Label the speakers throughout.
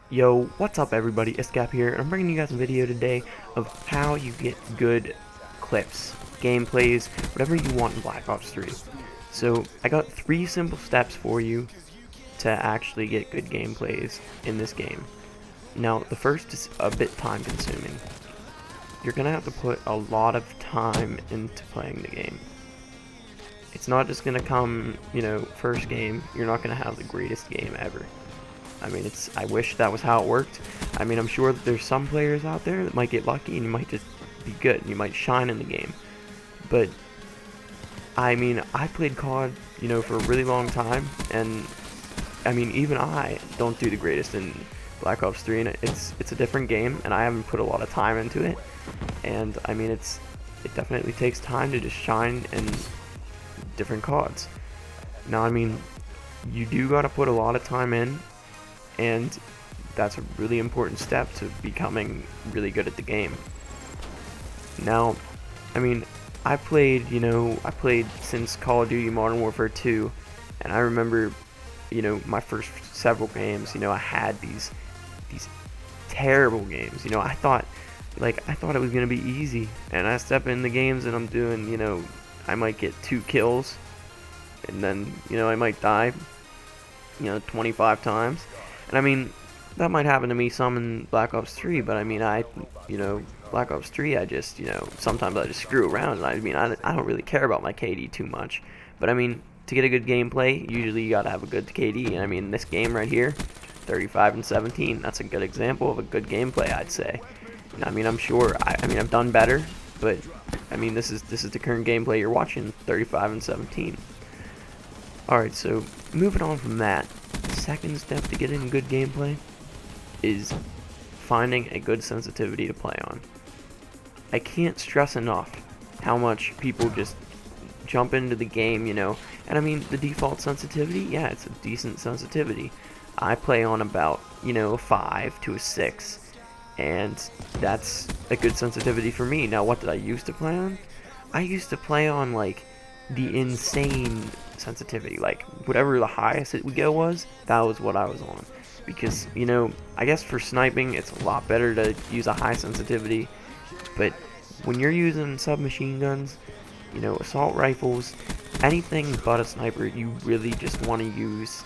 Speaker 1: Yo, what's up everybody, Spektrem here, and I'm bringing you guys a video today of how you get good clips, gameplays, whatever you want in Black Ops 3. So, I got 3 simple steps for you to actually get good gameplays in this game. Now, the first is a bit time consuming. You're gonna have to put a lot of time into playing the game. It's not just gonna come, first game, you're not gonna have the greatest game ever. I mean, I wish that was how it worked. I mean, I'm sure that there's some players out there that might get lucky and you might just be good. You might shine in the game. But, I mean, I played COD, for a really long time. And, I mean, even I don't do the greatest in Black Ops 3. And it's a different game, and I haven't put a lot of time into it. And, I mean, it definitely takes time to just shine in different CODs. Now, I mean, you do gotta put a lot of time in. And that's a really important step to becoming really good at the game. Now, I mean, I played since Call of Duty Modern Warfare 2, and I remember, my first several games, I had these terrible games. I thought it was gonna be easy, and I step in the games and I'm doing, I might get 2 kills, and then, I might die, 25 times. And I mean, that might happen to me some in Black Ops 3, but I mean, Black Ops 3, I just, sometimes I just screw around, and I mean, I don't really care about my KD too much. But I mean, to get a good gameplay, usually you gotta have a good KD, and I mean, this game right here, 35 and 17, that's a good example of a good gameplay, I'd say. And I mean, I'm sure, I mean, I've done better, but I mean, this is the current gameplay you're watching, 35 and 17. Alright, so moving on from that, the second step to getting good gameplay is finding a good sensitivity to play on. I can't stress enough how much people just jump into the game, and I mean, the default sensitivity, yeah, it's a decent sensitivity. I play on about, a 5 to a 6, and that's a good sensitivity for me. Now, what did I used to play on? I used to play on, like, the insane sensitivity, like whatever the highest it would go was, that was what I was on. Because, I guess for sniping it's a lot better to use a high sensitivity, but when you're using submachine guns, assault rifles, anything but a sniper, you really just want to use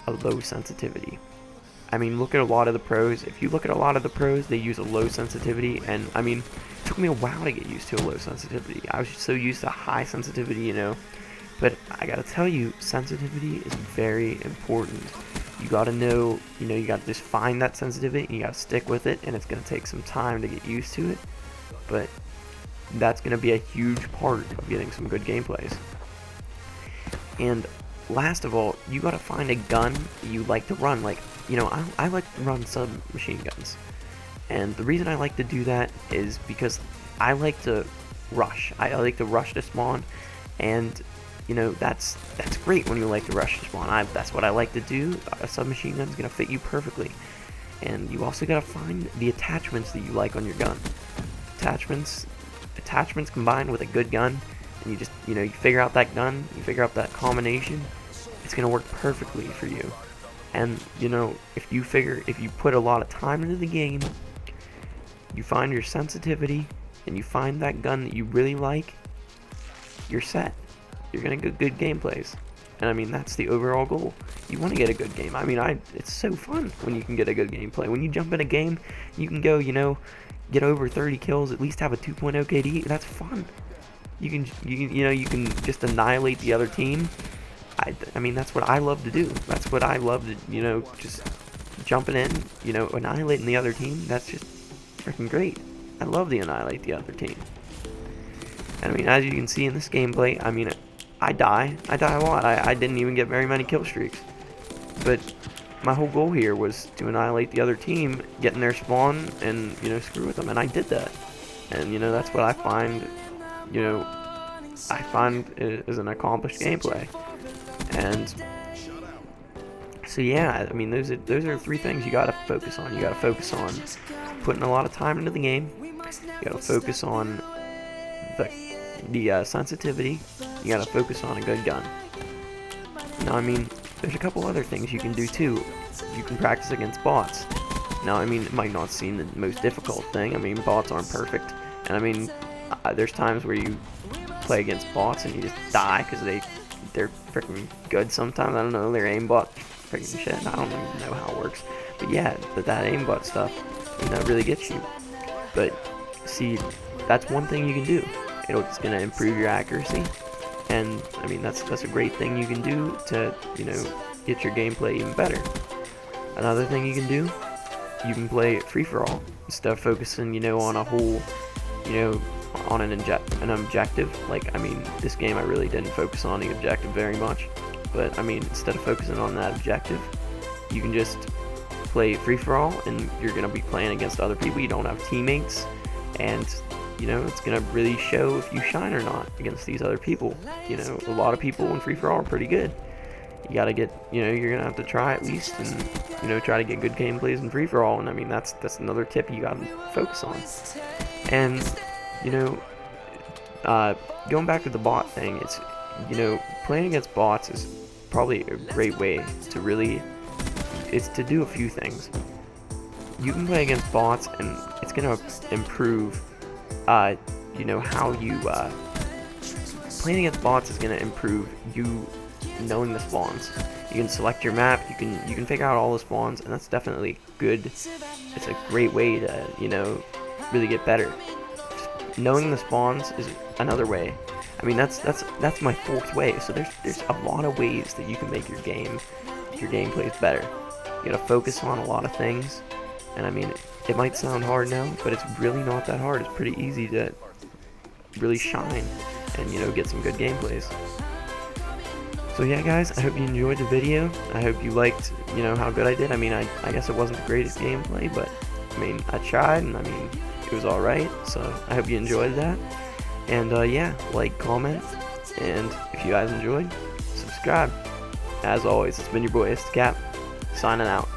Speaker 1: a low sensitivity. I mean, look at a lot of the pros. If you look at a lot of the pros, they use a low sensitivity, and I mean, it took me a while to get used to a low sensitivity. I was just so used to high sensitivity, But I gotta tell you, sensitivity is very important. You gotta know, you gotta just find that sensitivity, and you gotta stick with it, and it's gonna take some time to get used to it. But that's gonna be a huge part of getting some good gameplays. And last of all, you gotta find a gun you like to run. Like, I like to run submachine guns. And the reason I like to do that is because I like to rush. I like to rush to spawn, and that's great when you like to rush to spawn. That's what I like to do. A submachine gun is gonna fit you perfectly. And you also gotta find the attachments that you like on your gun. Attachments combined with a good gun, and you just, you figure out that gun, you figure out that combination, it's gonna work perfectly for you. And, if you put a lot of time into the game, you find your sensitivity, and you find that gun that you really like, you're set. You're gonna get good gameplays. And I mean, that's the overall goal. You want to get a good game. I mean, it's so fun when you can get a good gameplay. When you jump in a game, you can go, get over 30 kills, at least have a 2.0 KD. That's fun. You can just annihilate the other team. I mean, that's what I love to do. That's what I love to, just jumping in, annihilating the other team. That's just freaking great. I love to annihilate the other team. And I mean, as you can see in this gameplay, I mean, I die a lot. I didn't even get very many kill streaks. But my whole goal here was to annihilate the other team, get in their spawn, and, screw with them. And I did that. And, that's what I find, is an accomplished gameplay. And so yeah, I mean, those are 3 things you gotta focus on. You gotta focus on putting a lot of time into the game. You gotta focus on the sensitivity. You gotta focus on a good gun. Now, I mean, there's a couple other things you can do too. You can practice against bots. Now, I mean, it might not seem the most difficult thing. I mean, bots aren't perfect, and I mean, there's times where you play against bots and you just die because they're freaking good sometimes. I don't know, their aimbot freaking shit. I don't even know how it works, but yeah, that aimbot stuff, really gets you. But see, that's one thing you can do. It's gonna improve your accuracy, and I mean that's a great thing you can do to get your gameplay even better. Another thing you can do, you can play free for all instead of focusing on a whole on an objective. Like, I mean, this game I really didn't focus on the objective very much, but I mean, instead of focusing on that objective, you can just play free for all, and you're gonna be playing against other people. You don't have teammates, and it's gonna really show if you shine or not against these other people. A lot of people in free for all are pretty good. You gotta get, you're gonna have to try at least, and try to get good gameplays in free for all. And I mean, that's another tip you gotta focus on. And going back to the bot thing, it's playing against bots is probably a great way to really, it's to do a few things. You can play against bots, and it's gonna improve how you playing against bots is gonna improve you knowing the spawns. You can select your map, you can figure out all the spawns, and that's definitely good. It's a great way to really get better. Just knowing the spawns is another way. I mean, that's my fourth way. So there's a lot of ways that you can make your gameplays better. You gotta focus on a lot of things, and I mean, it might sound hard now, but it's really not that hard. It's pretty easy to really shine and get some good gameplays. So yeah, guys, I hope you enjoyed the video. I hope you liked how good I did. I mean, I guess it wasn't the greatest gameplay, but I mean, I tried, and I mean, it was alright. So I hope you enjoyed that. And yeah, like, comment, and if you guys enjoyed, subscribe. As always, it's been your boy Spektrem, signing out.